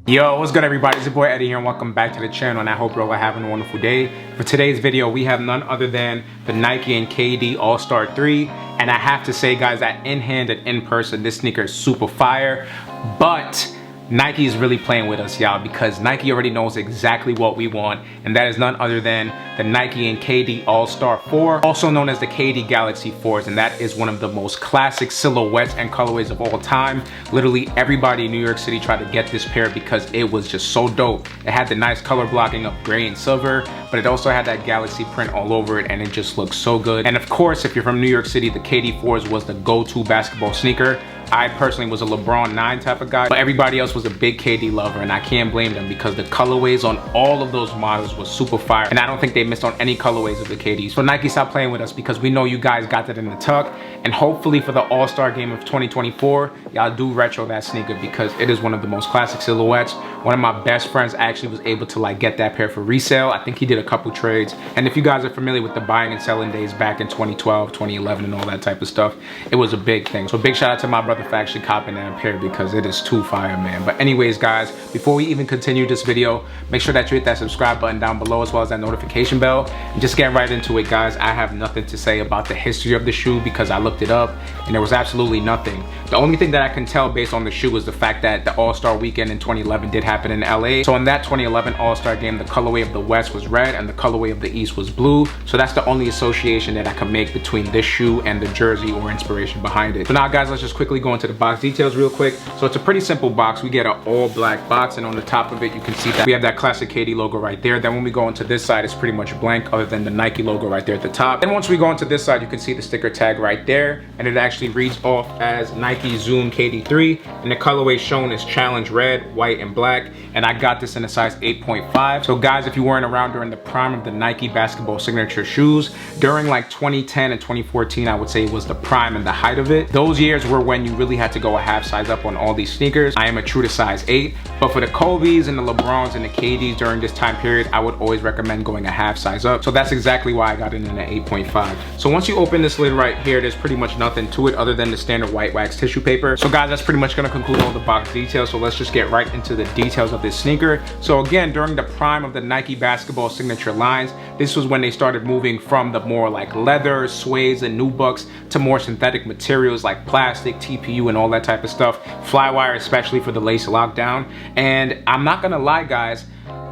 Yo, what's good everybody? It's your boy Eddie here and welcome back to the channel, and I hope you're all having a wonderful day. For today's video, we have none other than the Nike and KD All-Star 3. And I have to say guys that in hand and in person, this sneaker is super fire. But Nike is really playing with us, y'all, because Nike already knows exactly what we want, and that is none other than the Nike and KD All-Star 4, also known as the KD Galaxy 4s, and that is one of the most classic silhouettes and colorways of all time. Literally everybody in New York City tried to get this pair because it was just so dope. It had the nice color blocking of gray and silver, but it also had that galaxy print all over it, and it just looks so good. And of course, if you're from New York City, the KD 4s was the go-to basketball sneaker. I personally was a LeBron 9 type of guy, but everybody else was a big KD lover, and I can't blame them because the colorways on all of those models was super fire, and I don't think they missed on any colorways of the KD. So Nike, stop playing with us because we know you guys got that in the tuck, and hopefully for the All-Star game of 2024, y'all do retro that sneaker because it is one of the most classic silhouettes. One of my best friends actually was able to get that pair for resale. I think he did a couple trades, and if you guys are familiar with the buying and selling days back in 2012, 2011, and all that type of stuff, it was a big thing. So big shout out to my brother for actually copping that pair because it is too fire, man. But anyways guys, before we even continue this video, make sure that you hit that subscribe button down below as well as that notification bell. And just getting right into it guys, I have nothing to say about the history of the shoe because I looked it up and there was absolutely nothing. The only thing that I can tell based on the shoe is the fact that the All-Star weekend in 2011 did happen in LA. So in that 2011 All-Star game, the colorway of the West was red and the colorway of the East was blue. So that's the only association that I can make between this shoe and the jersey or inspiration behind it. So now guys, let's just quickly go into the box details real quick. So it's a pretty simple box. We get an all black box, and on the top of it you can see that we have that classic KD logo right there. Then when we go into this side, it's pretty much blank other than the Nike logo right there at the top. Then once we go into this side, you can see the sticker tag right there, and it actually reads off as Nike Zoom KD3, and the colorway shown is challenge red, white, and black, and I got this in a size 8.5. So guys, if you weren't around during the prime of the Nike basketball signature shoes, during like 2010 and 2014, I would say it was the prime and the height of it. Those years were when you really had to go a half size up on all these sneakers. I am a true to size 8, but for the Kobe's and the LeBrons and the KD's during this time period, I would always recommend going a half size up. So that's exactly why I got it in an 8.5. So once you open this lid right here, there's pretty much nothing to it other than the standard white wax tissue paper. So guys, that's pretty much gonna conclude all the box details. So let's just get right into the details of this sneaker. So again, during the prime of the Nike basketball signature lines, this was when they started moving from the more like leather, suedes, and nubucks to more synthetic materials like plastic, TPU, and all that type of stuff. Flywire, especially for the lace lockdown. And I'm not gonna lie guys,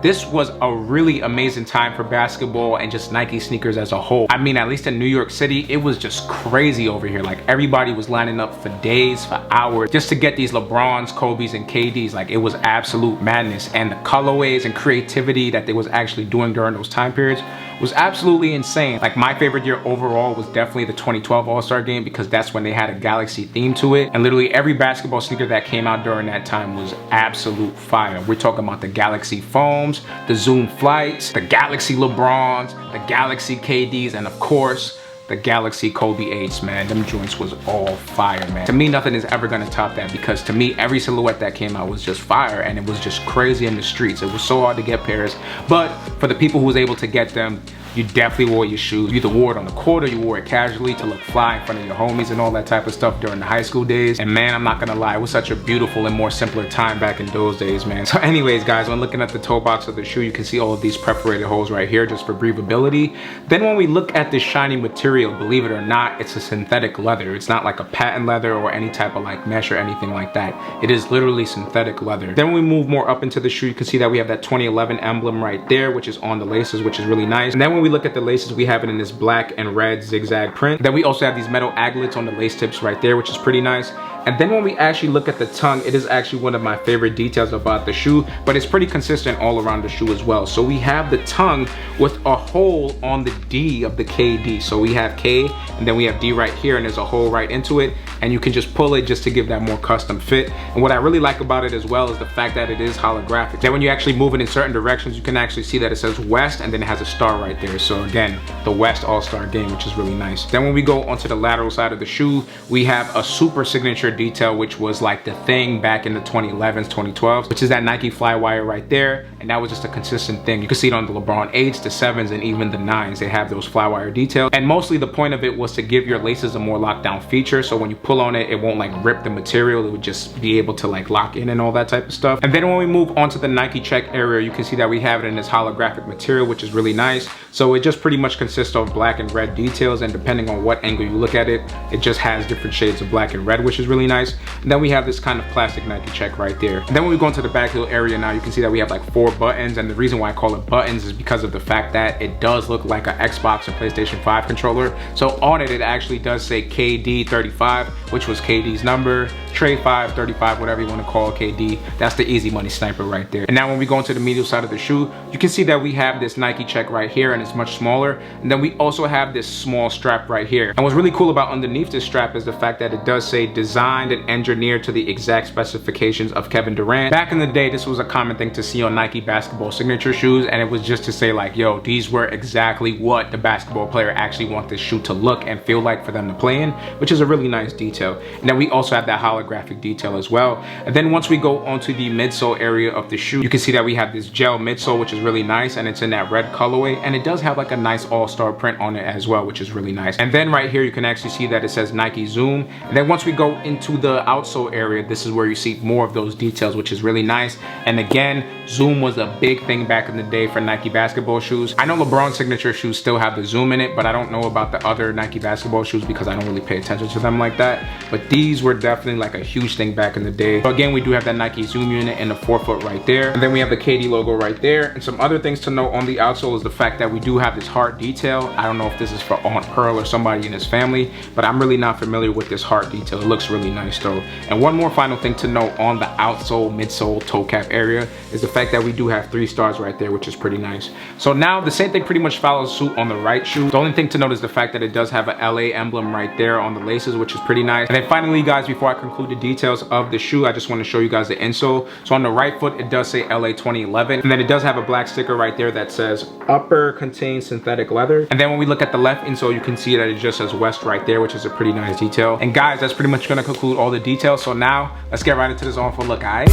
this was a really amazing time for basketball and just Nike sneakers as a whole. I mean, at least in New York City, it was just crazy over here. Like everybody was lining up for days, for hours, just to get these LeBrons, Kobe's, and KD's. Like it was absolute madness. And the colorways and creativity that they was actually doing during those time periods was absolutely insane. Like my favorite year overall was definitely the 2012 All-Star game because that's when they had a galaxy theme to it. And literally every basketball sneaker that came out during that time was absolute fire. We're talking about the Galaxy Foams, the Zoom Flights, the Galaxy LeBrons, the Galaxy KD's, and of course, the Galaxy Kobe 8s, man. Them joints was all fire, man. To me, nothing is ever gonna top that because to me, every silhouette that came out was just fire and it was just crazy in the streets. It was so hard to get pairs, but for the people who was able to get them, you definitely wore your shoes. You either wore it on the court or you wore it casually to look fly in front of your homies and all that type of stuff during the high school days. And man, I'm not gonna lie, it was such a beautiful and more simpler time back in those days, man. So anyways, guys, when looking at the toe box of the shoe, you can see all of these perforated holes right here just for breathability. Then when we look at this shiny material, believe it or not, it's a synthetic leather. It's not like a patent leather or any type of like mesh or anything like that. It is literally synthetic leather. Then when we move more up into the shoe, you can see that we have that 2011 emblem right there, which is on the laces, which is really nice. And then when we look at the laces, we have it in this black and red zigzag print. Then we also have these metal aglets on the lace tips right there, which is pretty nice. And then when we actually look at the tongue, it is actually one of my favorite details about the shoe, but it's pretty consistent all around the shoe as well. So we have the tongue with a hole on the D of the KD. So we have K and then we have D right here, and there's a hole right into it, and you can just pull it just to give that more custom fit. And what I really like about it as well is the fact that it is holographic. Then when you actually move it in certain directions, you can actually see that it says West and then it has a star right there. So again, the West All-Star game, which is really nice. Then when we go onto the lateral side of the shoe, we have a super signature detail, which was like the thing back in the 2011s, 2012s, which is that Nike Flywire right there. And and that was just a consistent thing. You can see it on the LeBron 8s, the 7s, and even the 9s. They have those flywire details, and mostly the point of it was to give your laces a more lockdown feature, so when you pull on it, it won't like rip the material. It would just be able to like lock in and all that type of stuff. And then when we move on to the Nike check area, you can see that we have it in this holographic material, which is really nice. So it just pretty much consists of black and red details, and depending on what angle you look at it, it just has different shades of black and red, which is really nice. And then we have this kind of plastic Nike check right there. And then when we go into the back heel area now, you can see that we have like 4 buttons, and the reason why I call it buttons is because of the fact that it does look like an Xbox or PlayStation 5 controller. So on it, it actually does say KD35, which was KD's number, Trey 535, whatever you want to call KD. That's the easy money sniper right there. And now when we go into the medial side of the shoe, you can see that we have this Nike check right here, and it's much smaller. And then we also have this small strap right here. And what's really cool about underneath this strap is the fact that it does say designed and engineered to the exact specifications of Kevin Durant. Back in the day, this was a common thing to see on Nike basketball signature shoes, and it was just to say like, yo, these were exactly what the basketball player actually wants this shoe to look and feel like for them to play in, which is a really nice detail. And then we also have that holographic detail as well. And then once we go onto the midsole area of the shoe, you can see that we have this gel midsole, which is really nice, and it's in that red colorway, and it does have like a nice all-star print on it as well, which is really nice. And then right here, you can actually see that it says Nike Zoom. And then once we go into the outsole area, this is where you see more of those details, which is really nice. And again, Zoom was a big thing back in the day for Nike basketball shoes. I know LeBron signature shoes still have the Zoom in it, but I don't know about the other Nike basketball shoes because I don't really pay attention to them like that. But these were definitely like a huge thing back in the day. So again, we do have that Nike Zoom unit and the forefoot right there. And then we have the KD logo right there. And some other things to note on the outsole is the fact that we do have this heart detail. I don't know if this is for Aunt Pearl or somebody in his family, but I'm really not familiar with this heart detail. It looks really nice though. And one more final thing to note on the outsole, midsole, toe cap area is the fact that we do have 3 stars right there, which is pretty nice. So now the same thing pretty much follows suit on the right shoe. The only thing to note is the fact that it does have an LA emblem right there on the laces, which is pretty nice. And then finally, guys, before I conclude the details of the shoe, I just want to show you guys the insole. So on the right foot, it does say LA 2011. And then it does have a black sticker right there that says upper contains synthetic leather. And then when we look at the left insole, you can see that it just says West right there, which is a pretty nice detail. And guys, that's pretty much going to conclude all the details. So now let's get right into this on for a look, all right?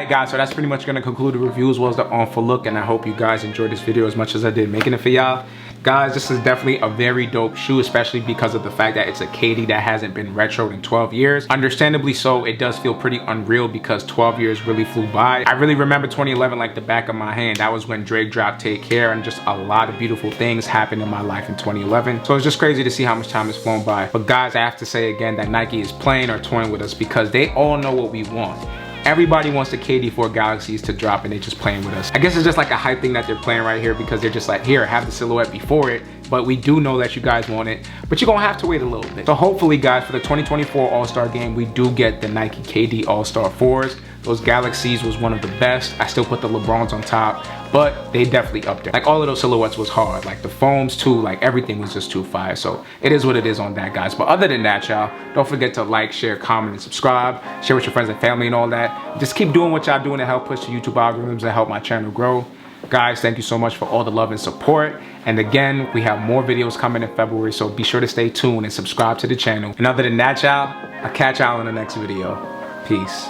Guys, so that's pretty much gonna conclude the review as well as the on for look, and I hope you guys enjoyed this video as much as I did making it for y'all. Guys, this is definitely a very dope shoe, especially because of the fact that it's a KD that hasn't been retroed in 12 years. Understandably so, it does feel pretty unreal because 12 years really flew by. I really remember 2011 like the back of my hand. That was when Drake dropped Take Care, and just a lot of beautiful things happened in my life in 2011. So it's just crazy to see how much time has flown by. But guys, I have to say again that Nike is playing or toying with us because they all know what we want. Everybody wants the KD4 Galaxies to drop, and they're just playing with us. I guess it's just like a hype thing that they're playing right here because they're just like, here, have the silhouette before it. But we do know that you guys want it, but you're gonna have to wait a little bit. So hopefully, guys, for the 2024 All-Star game, we do get the Nike KD All-Star 4s. Those Galaxies was one of the best. I still put the LeBrons on top, but they definitely up there. Like all of those silhouettes was hard. Like the foams too, like everything was just too fire. So it is what it is on that, guys. But other than that, y'all, don't forget to like, share, comment, and subscribe. Share with your friends and family and all that. Just keep doing what y'all doing to help push the YouTube algorithms and help my channel grow. Guys, thank you so much for all the love and support. And again, we have more videos coming in February, so be sure to stay tuned and subscribe to the channel. And other than that, y'all, I'll catch y'all in the next video. Peace.